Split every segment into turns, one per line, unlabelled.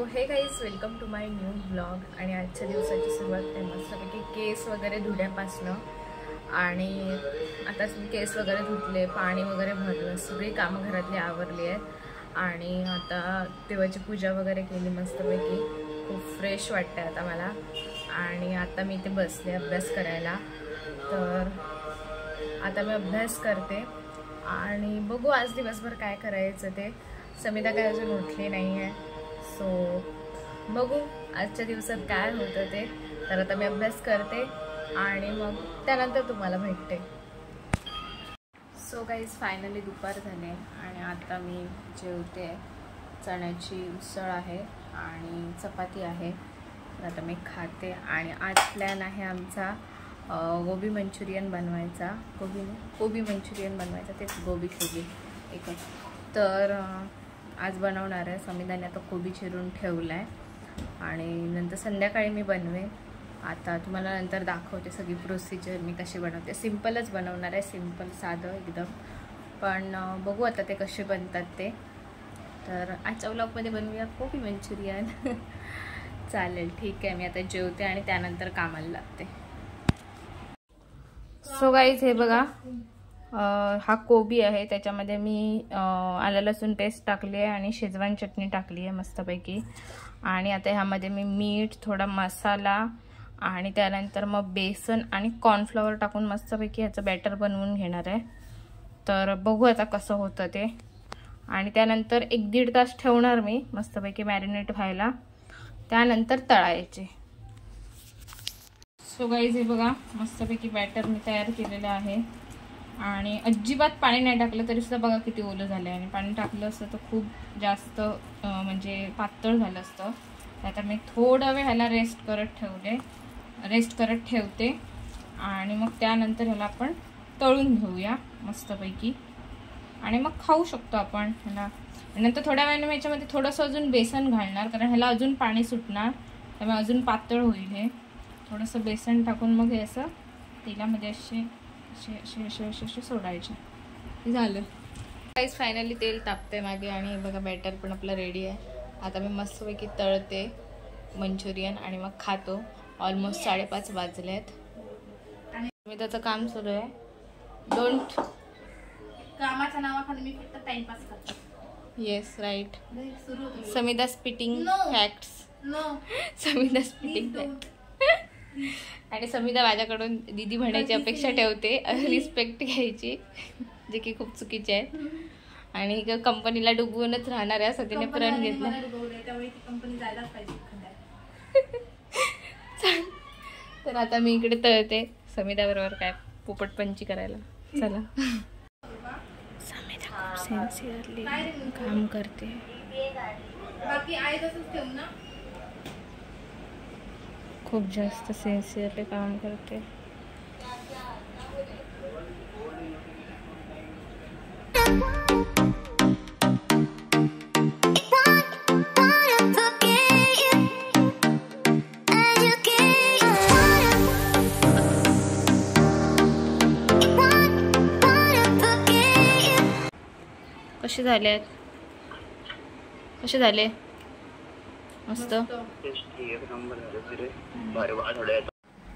हे guys welcome to my new blog. आणि आजच्या दिवसाची सुरुवात आहे मस्तपैकी केस वगैरे धुण्यापासनं। आणि आता केस वगैरे धुतले, पाणी वगैरे भरलं, सगळी कामं घरातली आवरली आहेत आणि आता देवाची पूजा वगैरे केली मस्तपैकी। खूप फ्रेश वाटतं आता मला। आणि आता मी इथे बसले अभ्यास करायला। तर आता मी अभ्यास करते आणि बघू आज दिवसभर काय करायचं ते। समिता काय अजून उठली नाही आहे, सो बघू आजच्या दिवसात काय होतं ते। तर आता मी अभ्यास करते आणि मग त्यानंतर तुम्हाला भेटते। सो गाईज फायनली दुपार झाले आणि आता मी जेवते। चण्याची उसळ आहे आणि चपाती आहे, तर आता मी खाते। आणि आज प्लॅन आहे आमचा गोबी मंचुरियन बनवायचा। गोबी मंचुरियन बनवायचा, तेच गोबी एकच। तर आज बनवणार आहे। समिधाने आता कोबी चिरून ठेवला आहे आणि नंतर संध्याकाळी मी बनवेन। आता तुम्हाला नंतर दाखवते सगळी प्रोसिजर मी कशी बनवते। सिम्पलच बनवणार आहे, सिम्पल साधं एकदम, पण बघू आता ते कसे बनतात ते। तर आजच्या व्लॉगमध्ये बनवूया कोबी मंचुरियन। चालेल, ठीक आहे। मी आता जेवते आणि त्यानंतर कामाला लागते। सो गाईज हे बघा, हा कोबी आहे, त्याच्यामध्ये मी आलं लसूण पेस्ट टाकली आहे आणि शेजवान चटणी टाकली आहे मस्तपैकी। आणि आता ह्यामध्ये मी मीठ, थोडा मसाला आणि त्यानंतर मग बेसन आणि कॉर्नफ्लॉवर टाकून मस्तपैकी ह्याचं बॅटर बनवून घेणार आहे। तर बघू आता कसं होतं ते। आणि त्यानंतर 1-1.5 तास ठेवणार मी मस्तपैकी मॅरिनेट व्हायला, त्यानंतर तळायचे। सो गाईज हे बघा, मस्तपैकी बॅटर मी तयार केलेलं आहे आणि अजिबात पाणी नाही टाकलं तरी सुद्धा बघा किती ओलं झालं आहे। आणि पाणी टाकलं असतं तर खूप जास्त म्हणजे पातळ झालं असतं। आता मी थोडा वेळ ह्याला रेस्ट करत ठेवते आणि मग त्यानंतर ह्याला आपण तळून घेऊया मस्तपैकी आणि मग खाऊ शकतो आपण ह्याला। नंतर थोड्या वेळाने मी ह्याच्यामध्ये थोडंसं अजून बेसन घालणार, कारण ह्याला अजून पाणी सुटणार, त्यामुळे अजून पातळ होईल हे। थोडंसं बेसन टाकून मग हे असं तेलामध्ये असे सोडायचे, झालं। गाईस फायनली तेल तापते मागे आणि बघा बॅटर पण आपलं रेडी आहे। आता मी मस्तपैकी तळते मंचुरियन आणि मग खातो। ऑलमोस्ट 5:30 वाजलेत आणि मी त्याचं काम सुरू आहे।
कामाच्या नावाखाली मी फक्त टाइमपास करते।
Yes right. Samidha spitting facts. Samidha spitting facts. आणि समिधा माझ्याकडून दीदी म्हणायची अपेक्षा ठेवते, रिस्पेक्ट घ्यायची, जे की खूप चुकीचे आहे। आणि कंपनीला डुबवूनच राहणार आहे असं तिने प्रण घेतलं। तर आता मी इकडे तळते समिधा बरोबर काय पोपटपंची करायला। चला। समिधा खूप सिन्सिअरली काम करते।
बाकी आहे तसंच ठेवू ना,
खूप जास्त सिन्सिअरली काम करते। कसे झाले? कसे झाले? मस्त।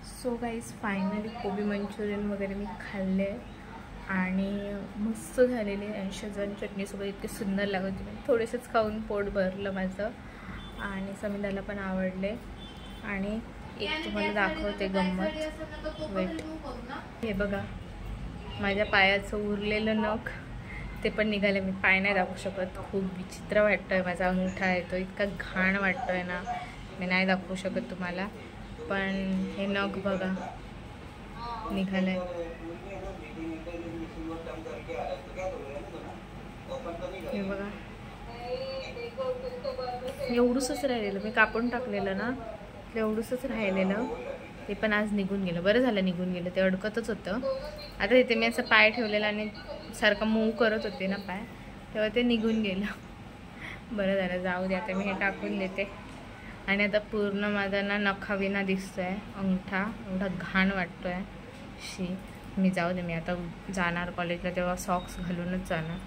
सो गाईज फायनली कोबी मंचुरियन वगैरे मी खाल्ले आणि मस्त झालेले आहे। शेजवान चटणीसोबत इतके सुंदर लागत होते, थोडेसेच खाऊन पोट भरलं माझं आणि समिधाला पण आवडले। आणि एक तुम्हाला दाखवते गंमत, वेट। हे बघा, माझ्या पायाचं उरलेलं नख ते पण निघाले। मी पाय नाही दाखवू शकत, खूप विचित्र वाटतोय। माझा अंगठा आहे तो इतका घाण वाटतोय ना, मी नाही दाखवू शकत तुम्हाला। पण हे नख बघा निघालंय। हे बघा, एवढंसच राहिलेलं, मी कापून टाकलेलं ना, एवढंच राहिलेलं, ते पण आज निघून गेलं। बरं झालं निघून गेलं, ते अडकतच होतं। आता इथे मी असं पाय ठेवलेला आणि सारखं मूव करत होते ना पाय, तेव्हा ते निघून गेलं। बरं झालं, जाऊ दे, आता मी हे टाकून देते। आणि आता पूर्ण माझा ना नखाविना दिसतोय अंगठा, एवढा घाण वाटतोय शी। मी जाऊ दे, मी आता जाणार कॉलेजला तेव्हा सॉक्स घालूनच जाणार।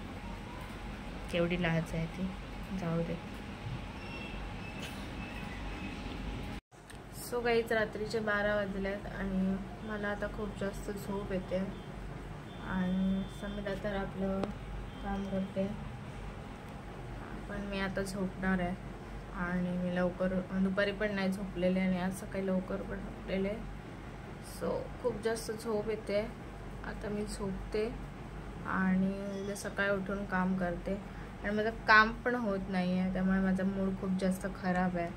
केवढी लाज आहे ती, जाऊ दे। सो काहीच रात्रीचे 12 वाजलेत आणि मला आता खूप जास्त झोप येते आणि समीदा तर आपलं काम करते, पण मी आता झोपणार आहे. आणि मी लवकर दुपारी पण नाही झोपलेले आणि आज सकाळी लवकर पण झोपलेले. सो खूप जास्त झोप येते. आता मी झोपते आणि उद्या सकाळी उठून काम करते. आणि माझं काम पण होत नाही आहे, त्यामुळे माझा मूड खूप जास्त खराब आहे.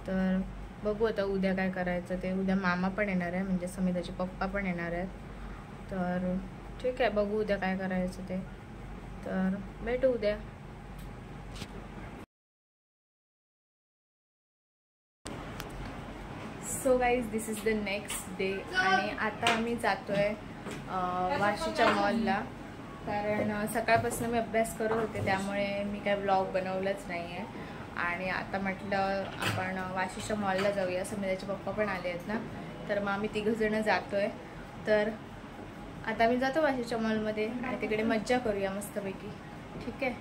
तर बघू आता उद्या काय करायचं ते. उद्या मामा पण येणार आहे, म्हणजे समीदाचे पप्पा पण येणार आहेत. तर ठीक आहे, बघू उद्या काय करायचं ते. तर भेटू उद्या. So guys, this is the next day आणि आता आम्ही जातोय वाशीच्या मॉलला. कारण सकाळपासून मी अभ्यास करत होते, त्यामुळे मी काय व्लॉग बनवलंच नाही आहे. आणि आता म्हटलं आपण वाशीच्या मॉलला जाऊया. समीदाचे पप्पा पण आले आहेत ना, तर मग आम्ही तिघंजणं जातोय. तर आता मी जातो वाशीच्या मॉलमध्ये आणि तिकडे मज्जा करूया मस्तपैकी. ठीक आहे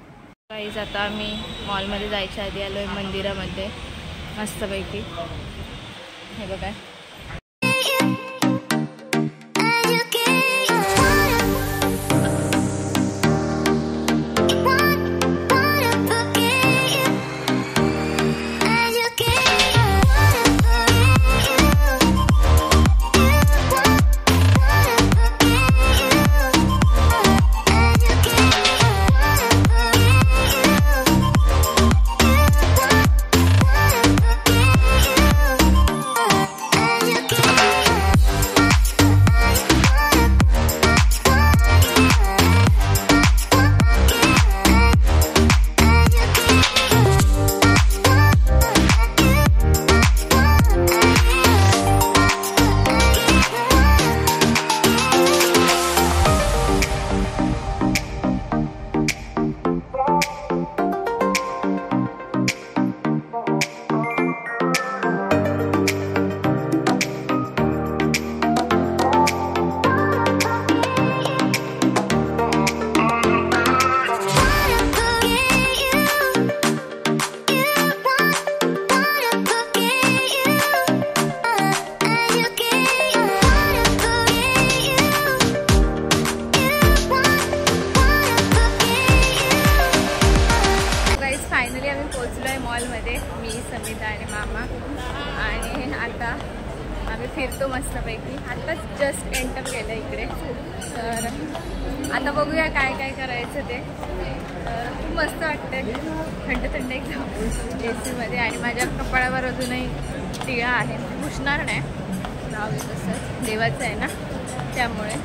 गाईज, आता आम्ही मॉलमध्ये जायच्या आधी आलो आहे मंदिरामध्ये मस्तपैकी. हे बघा, मी समीदा आणि मामा. आणि आता आम्ही फिरतो मस्तपैकी. आत्ताच जस्ट एंटर केलं इकडे. तर आता बघूया काय काय करायचं ते. तर खूप मस्त वाटतं, थंड थंड एकदम AC मध्ये. आणि माझ्या कपाळावर अजूनही टिळा आहे, पुसणार नाही, नाव तसंच देवाचं आहे ना, त्यामुळे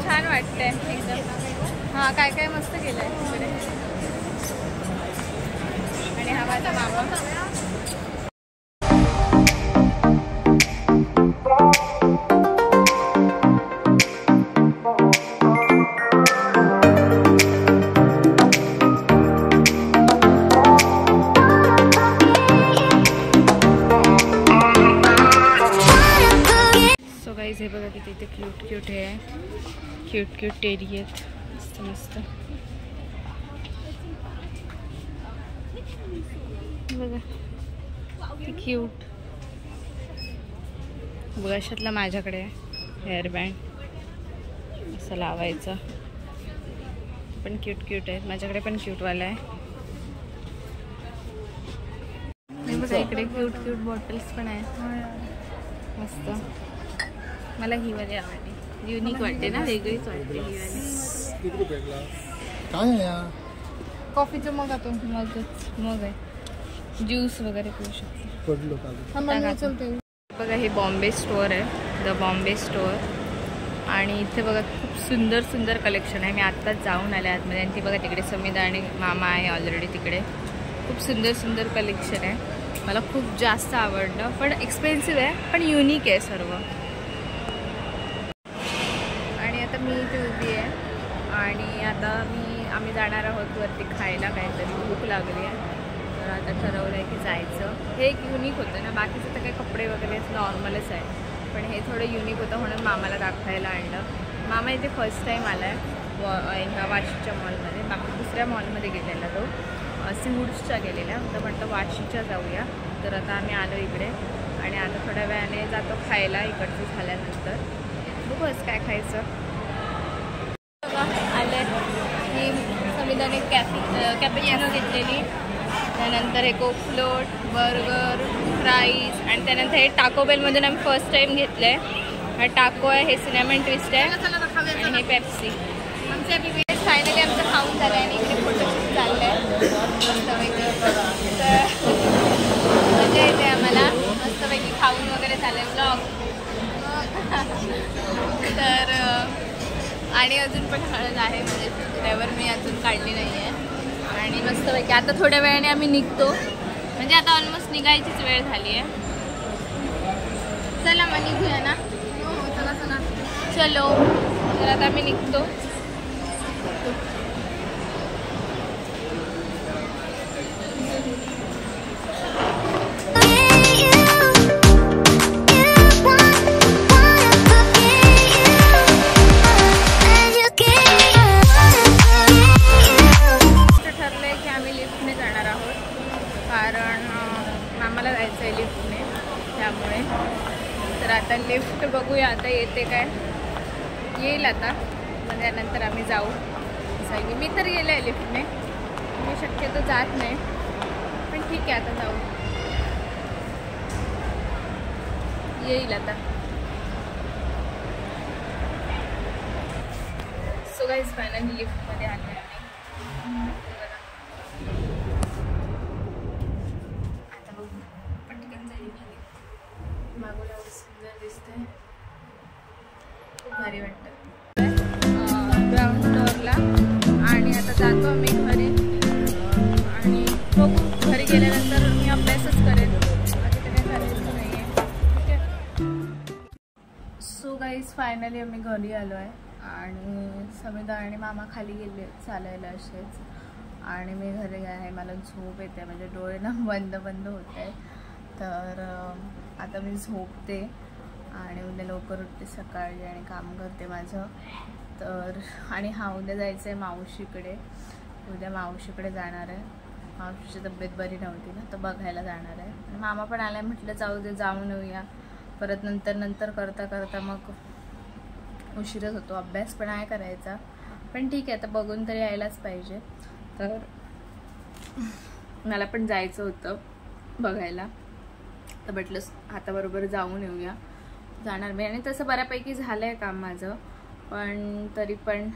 छान वाटतंय एकदम. हां, काय काय मस्त केलं आहे तिकडे. आणि हा माझा मामा. सो गाईज, हे बघा किती इथे क्यूट क्यूट आहे, क्यूट क्यूट टेरी आहेत, मस्त मस्त बघा किती क्यूट. बघा अशातला माझ्याकडे हेअरबँड असं लावायचं, पण क्यूट क्यूट आहे. माझ्याकडे पण क्यूटवाला आहे. हे बघा इकडे क्यूट क्यूट बॉटल्स पण आहेत मस्त. मला ही वाली आवडली, युनिक वाटते ना, वेगळीच वाटते ही वाली.
काय आहे?
कॉफीचं मग आता मग आहे, ज्यूस वगैरे पिऊ शकतो. बघा हे बॉम्बे स्टोअर आहे, द बॉम्बे स्टोअर. आणि इथे बघा खूप सुंदर सुंदर कलेक्शन आहे. मी आत्ताच जाऊन आले आतमध्ये आणि ती बघा तिकडे समीदा आणि मामा आहे ऑलरेडी तिकडे. खूप सुंदर सुंदर कलेक्शन आहे, मला खूप जास्त आवडलं. पण एक्सपेन्सिव्ह आहे, पण युनिक आहे सर्व. आणि आता मी इथे उभी आहे आणि आता आम्ही जाणार आहोत वरती खायला काहीतरी, भूक लागली आहे. तर आता ठरवलं आहे की जायचं. हे एक युनिक होतं ना, बाकीचं तर काही कपडे वगैरे नॉर्मलच आहे, पण हे थोडं युनिक होतं म्हणून मामाला दाखवायला आणलं. मामा इथे फर्स्ट टाईम आला आहे ह्या वाशीच्या मॉलमध्ये. बाकी दुसऱ्या मॉलमध्ये गेलेला तो सीवूड्सच्या गेलेल्या, तर म्हटलं वाशीच्या जाऊया. तर आता आम्ही आलो इकडे आणि आता थोड्या वेळाने जातो खायला इकडचं झाल्यानंतर. बघूच काय खायचं. आले ही संविधाने कॅपेचिनो घेतलेली, त्यानंतर हे कोक फ्लोट, बर्गर, फ्राईज आणि त्यानंतर हे टाको बेलमधून आम्ही फर्स्ट टाईम घेतलं आहे. हा टाको आहे, हे सिनेमन ट्विस्ट आहे आणि हे पेप्सी. फायनली आमचं खाऊन झालं आहे आणि इकडे फोटोशूट चाललं आहे मस्तपैकी. तर मजा येते आम्हाला, मस्तपैकी खाऊन वगैरे झालं आहे ब्लॉग. तर आणि अजून पण हळद आहे, म्हणजे त्यावर मी अजून काढली नाही आहे. आणि मस्तपैकी आता थोड्या वेळाने आम्ही निघतो, म्हणजे आता ऑलमोस्ट निघायचीच वेळ झाली आहे. चला मग निघूया ना. चला चला चलो. तर आता आम्ही निघतो. आम्हाला जायचं आहे लिफ्टने, त्यामुळे. तर आता लिफ्ट बघूया आता येते काय, येईल आता, मग त्यानंतर आम्ही जाऊ. सांगे मी तर गेले आहे लिफ्टने, मी शक्यतो जात नाही, पण ठीक आहे आता जाऊ. येईल आता. सो गाईज फायनली लिफ्टमध्ये आले आहे. मागोला सुंदर दिसतंय, खूप भारी वाटतं. ग्राउंड फ्लोअरला आणि आता जातो आम्ही घरी आणि बघू घरी गेल्यानंतर मी अभ्यासच करेन, आता ते काय करायचं नाही आहे. ठीक आहे. सो गाईज फायनली आम्ही घरी आलो आहे आणि समिधा आणि मामा खाली गेले चालायला असेच, आणि मी घरी आहे. मला झोप येते, म्हणजे डोळे ना बंद बंद होत आहे. तर आता मी झोपते आणि उद्या लवकर उठते सकाळी आणि काम करते माझं. तर आणि उद्या जायचं आहे मावशीकडे. उद्या मावशीकडे जाणार आहे. मावशीची तब्येत बरी नव्हती ना, तर बघायला जाणार आहे. आणि मामा पण आला आहे, म्हटलं जाऊ दे, जाऊन येऊया. परत नंतर करता करता मग उशीरच होतो. अभ्यास पण आहे करायचा, पण ठीक आहे आता बघून तरी यायलाच पाहिजे. तर मला पण जायचं होतं बघायला, तर म्हटलं आता बरोबर जाऊन येऊया. जाणार मी, आणि तसं बऱ्यापैकी झालं आहे काम माझं, पण तरी पण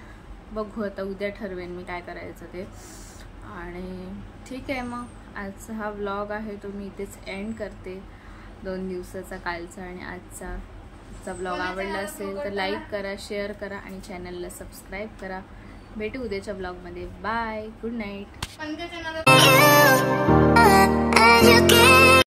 बघू आता उद्या ठरवेन मी काय करायचं ते. आणि ठीक आहे, मग आजचा हा व्लॉग आहे तो मी इथेच एंड करते. 2 दिवसाचा कालचा आणि आजचा व्लॉग आवडला असेल तर लाईक करा, शेअर करा आणि चॅनलला सबस्क्राईब करा. भेटू उद्याच्या व्लॉगमध्ये. Bye, good night.